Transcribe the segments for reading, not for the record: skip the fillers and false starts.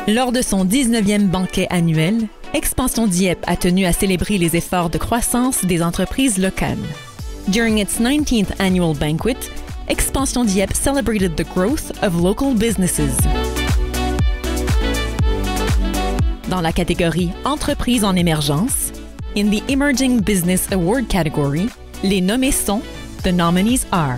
Lors de son 19e banquet annuel, Expansion Dieppe a tenu à célébrer les efforts de croissance des entreprises locales. During its 19th annual banquet, Expansion Dieppe celebrated the growth of local businesses. Dans la catégorie Entreprises en émergence, in the Emerging Business Award category, les nommés sont The nominees are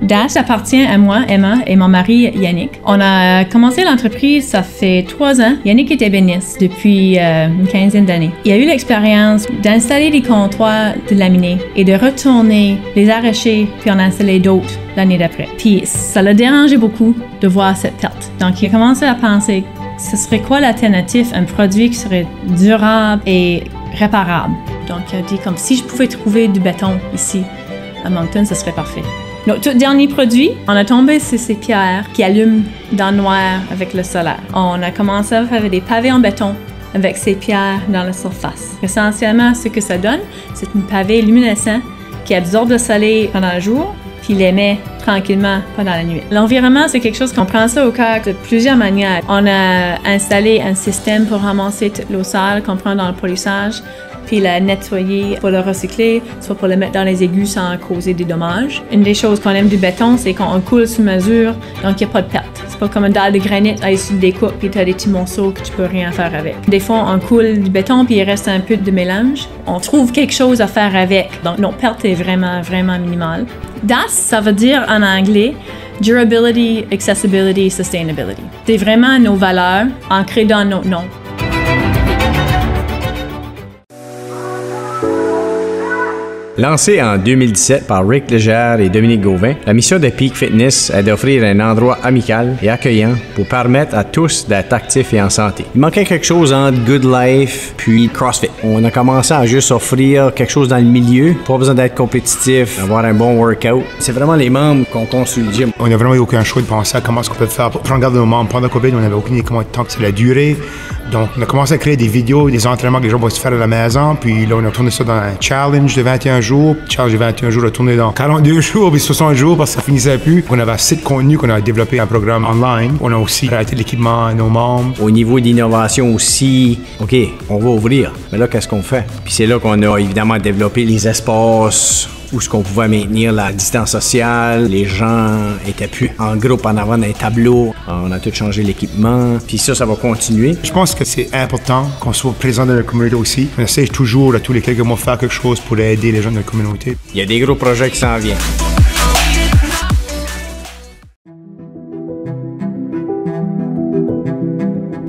DAS appartient à moi, Emma, et mon mari, Yannick. On a commencé l'entreprise, ça fait 3 ans. Yannick est ébéniste depuis une quinzaine d'années. Il a eu l'expérience d'installer des comptoirs de laminés et de retourner, les arracher, puis en installer d'autres l'année d'après. Puis ça l'a dérangé beaucoup de voir cette perte. Donc il a commencé à penser, ce serait quoi l'alternative, un produit qui serait durable et réparable. Donc il a dit, comme si je pouvais trouver du béton ici à Moncton, ce serait parfait. Notre dernier produit, on a tombé sur ces pierres qui allument dans le noir avec le solaire. On a commencé à faire des pavés en béton avec ces pierres dans la surface. Essentiellement, ce que ça donne, c'est une pavé luminescent qui absorbe le soleil pendant le jour puis l'émet tranquillement pendant la nuit. L'environnement, c'est quelque chose qu'on prend ça au cœur de plusieurs manières. On a installé un système pour ramasser toute l'eau sale qu'on prend dans le polissage, puis la nettoyer pour le recycler, soit pour le mettre dans les égouts sans causer des dommages. Une des choses qu'on aime du béton, c'est qu'on coule sur mesure, donc il n'y a pas de perte. C'est pas comme une dalle de granit, là, tu le découpes, puis tu as des petits morceaux que tu peux rien faire avec. Des fois, on coule du béton, puis il reste un peu de mélange. On trouve quelque chose à faire avec, donc notre perte est vraiment, vraiment minimale. DAS, ça veut dire en anglais Durability, Accessibility, Sustainability. C'est vraiment nos valeurs ancrées dans notre nom. Lancée en 2017 par Rick Legere et Dominique Gauvin, la mission de Peak Fitness est d'offrir un endroit amical et accueillant pour permettre à tous d'être actifs et en santé. Il manquait quelque chose entre Good Life puis CrossFit. On a commencé à juste offrir quelque chose dans le milieu, pas besoin d'être compétitif, avoir un bon workout. C'est vraiment les membres qu'on construit le gym. On n'a vraiment eu aucun choix de penser à comment est-ce qu'on peut faire pour prendre garde de nos membres. Pendant COVID, on n'avait aucune idée comment de temps que ça allait durer. Donc, on a commencé à créer des vidéos, des entraînements que les gens vont se faire à la maison. Puis là, on a tourné ça dans un challenge de 21 jours. Challenge de 21 jours a tourné dans 42 jours puis 60 jours parce que ça finissait plus. On avait assez de contenu qu'on a développé un programme online. On a aussi arrêté l'équipement à nos membres. Au niveau d'innovation aussi, OK, on va ouvrir. Mais là, qu'est-ce qu'on fait? Puis c'est là qu'on a évidemment développé les espaces où ce qu'on pouvait maintenir la distance sociale. Les gens étaient plus en groupe en avant d'un tableau. On a tout changé l'équipement. Puis ça va continuer. Je pense que c'est important qu'on soit présent dans la communauté aussi. On essaie toujours, à tous les quelques mois, de faire quelque chose pour aider les gens de la communauté. Il y a des gros projets qui s'en viennent.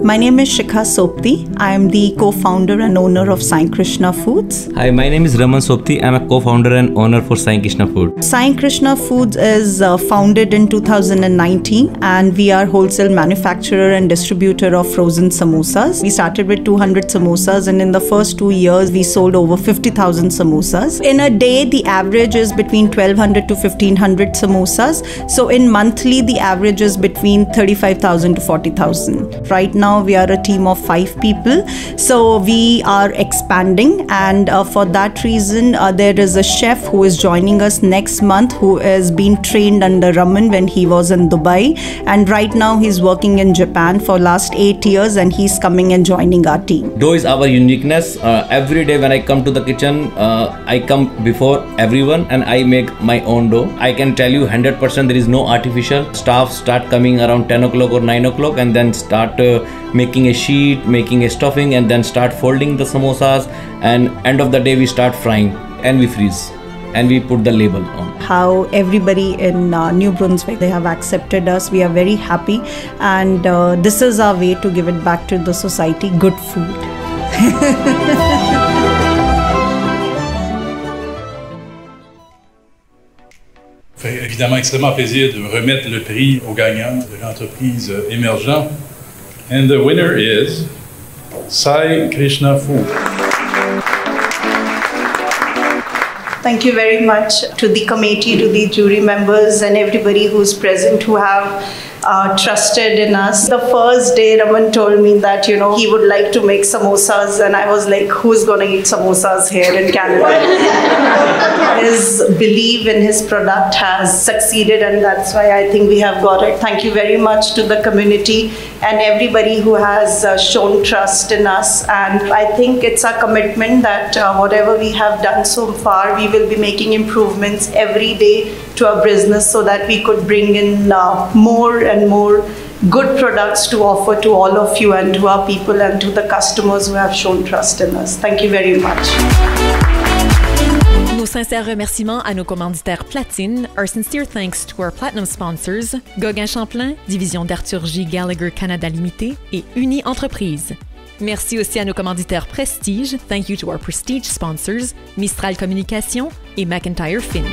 My name is Shikha Sopti. I am the co-founder and owner of Sai Krishna Foods. Hi, my name is Raman Sopti. I am a co-founder and owner for Sai Krishna Foods. Sai Krishna Foods is founded in 2019 and we are wholesale manufacturer and distributor of frozen samosas. We started with 200 samosas and in the first 2 years we sold over 50,000 samosas. In a day, the average is between 1,200 to 1,500 samosas. So in monthly, the average is between 35,000 to 40,000. Right now, we are a team of 5 people. So we are expanding and for that reason, there is a chef who is joining us next month who has been trained under Raman when he was in Dubai. And right now he's working in Japan for last 8 years and he's coming and joining our team. Dough is our uniqueness. Every day when I come to the kitchen, I come before everyone and I make my own dough. I can tell you 100% there is no artificial. Staff start coming around 10 o'clock or 9 o'clock and then start making a sheet, making a stuffing and then start folding the samosas, and end of the day we start frying and we freeze and we put the label on. How everybody in New Brunswick, they have accepted us. We are very happy and this is our way to give it back to the society, good food. Fait évidemment extrêmement plaisir de remettre le prix aux gagnants de l'entreprise émergente. And the winner is Sai Krishna Food. Thank you very much to the committee, to the jury members and everybody who's present who have trusted in us. The first day, Raman told me that, he would like to make samosas, and I was like, who's going to eat samosas here in Canada? His belief in his product has succeeded, and that's why I think we have got it. Thank you very much to the community and everybody who has shown trust in us. And I think it's our commitment that whatever we have done so far, we will be making improvements every day to our business so that we could bring in more and more good products to offer to all of you and to our people and to the customers who have shown trust in us. Thank you very much. Nos sincères remerciements à nos commanditaires Platine, our sincere thanks to our Platinum sponsors, Gauguin Champlain, division d'Arthur J. Gallagher Canada Limited et Uni Entreprises. Merci aussi à nos commanditaires Prestige, thank you to our Prestige sponsors, Mistral Communication et McIntyre Fin.